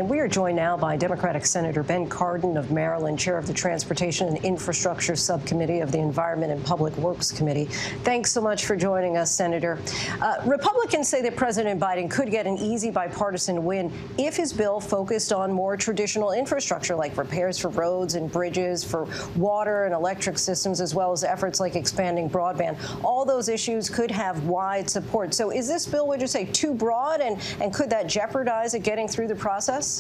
And we are joined now by Democratic Senator Ben Cardin of Maryland, chair of the Transportation and Infrastructure Subcommittee of the Environment and Public Works Committee. Thanks so much for joining us, Senator. Republicans say that President Biden could get an easy bipartisan win if his bill focused on more traditional infrastructure, like repairs for roads and bridges, for water and electric systems, as well as efforts like expanding broadband. All those issues could have wide support. So is this bill, would you say, too broad, and could that jeopardize it getting through the process?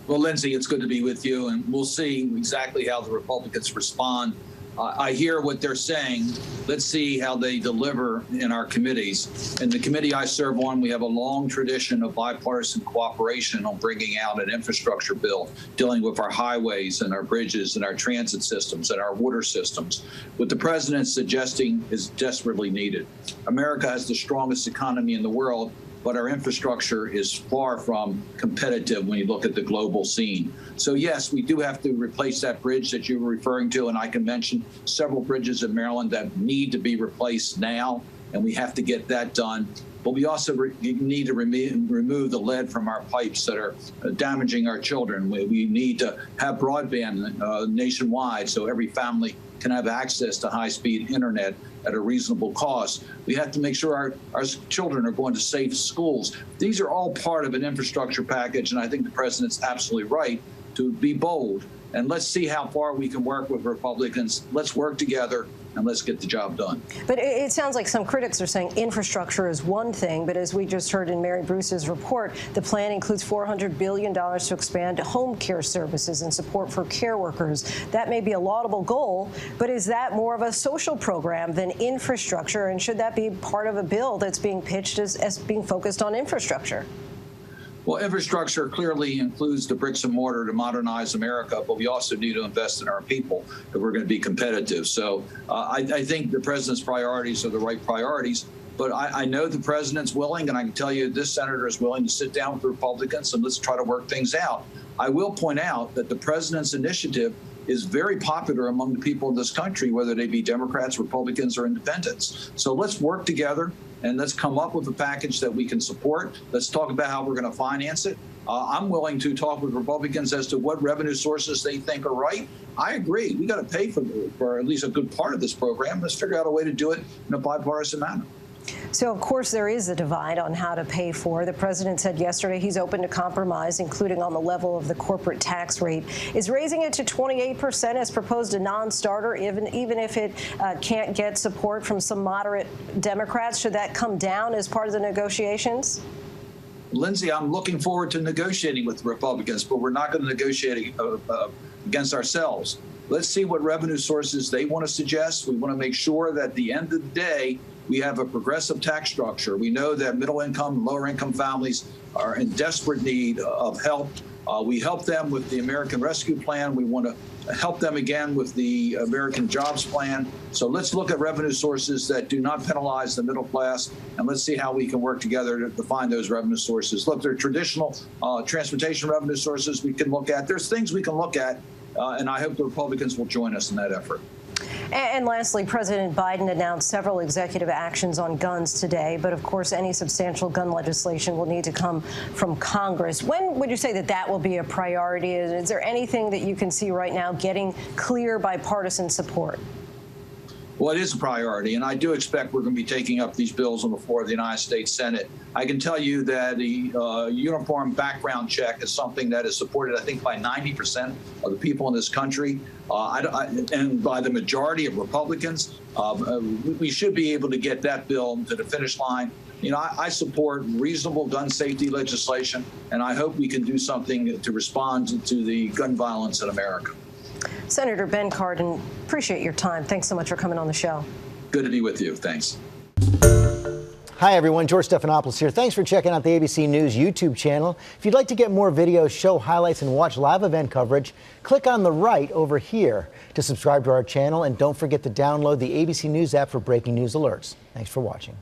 Well, Lindsey, it's good to be with you, and we'll see exactly how the Republicans respond. I hear what they're saying. Let's see how they deliver in our committees. In the committee I serve on, we have a long tradition of bipartisan cooperation on bringing out an infrastructure bill, dealing with our highways and our bridges and our transit systems and our water systems. What the president is suggesting is desperately needed. America has the strongest economy in the world, but our infrastructure is far from competitive when you look at the global scene. So yes, we do have to replace that bridge that you were referring to, and I can mention several bridges in Maryland that need to be replaced now, and we have to get that done. But we also need to remove the lead from our pipes that are damaging our children. We need to have broadband nationwide so every family can have access to high-speed internet at a reasonable cost. We have to make sure our children are going to safe schools. These are all part of an infrastructure package, and I think the president's absolutely right to be bold. And let's see how far we can work with Republicans. Let's work together, and let's get the job done. But it sounds like some critics are saying infrastructure is one thing, but as we just heard in Mary Bruce's report, the plan includes $400 billion to expand home care services and support for care workers. That may be a laudable goal, but is that more of a social program than infrastructure? And should that be part of a bill that's being pitched as being focused on infrastructure? Well, infrastructure clearly includes the bricks and mortar to modernize America, but we also need to invest in our people if we're going to be competitive. So I think the president's priorities are the right priorities, but I know the president's willing, and I can tell you this senator is willing to sit down with the Republicans and let's try to work things out. I will point out that the president's initiative is very popular among the people in this country, whether they be Democrats, Republicans, or independents. So let's work together and let's come up with a package that we can support. Let's talk about how we're going to finance it. I'm willing to talk with Republicans as to what revenue sources they think are right. I agree. We got to pay for at least a good part of this program. Let's figure out a way to do it in a bipartisan manner. So, of course, there is a divide on how to pay for. The president said yesterday he's open to compromise, including on the level of the corporate tax rate. Is raising it to 28% as proposed a non-starter, even if it can't get support from some moderate Democrats? Should that come down as part of the negotiations? Lindsey, I'm looking forward to negotiating with the Republicans, but we're not going to negotiate against ourselves. Let's see what revenue sources they want to suggest. We want to make sure that at the end of the day, we have a progressive tax structure. We know that middle-income, lower-income families are in desperate need of help. We help them with the American Rescue Plan. We want to help them again with the American Jobs Plan. So let's look at revenue sources that do not penalize the middle class, and let's see how we can work together to find those revenue sources. Look, there are traditional transportation revenue sources we can look at. There's things we can look at, and I hope the Republicans will join us in that effort. And lastly, President Biden announced several executive actions on guns today, but of course any substantial gun legislation will need to come from Congress. When would you say that will be a priority? Is there anything that you can see right now getting clear bipartisan support? Well, it is a priority, and I do expect we're going to be taking up these bills on the floor of the United States Senate. I can tell you that the uniform background check is something that is supported, I think, by 90% of the people in this country, and by the majority of Republicans. We should be able to get that bill to the finish line. You know, I support reasonable gun safety legislation, and I hope we can do something to respond to the gun violence in America. Senator Ben Cardin, appreciate your time. Thanks so much for coming on the show. Good to be with you. Thanks. Hi, everyone. George Stephanopoulos here. Thanks for checking out the ABC News YouTube channel. If you'd like to get more videos, show highlights, and watch live event coverage, click on the right over here to subscribe to our channel. And don't forget to download the ABC News app for breaking news alerts. Thanks for watching.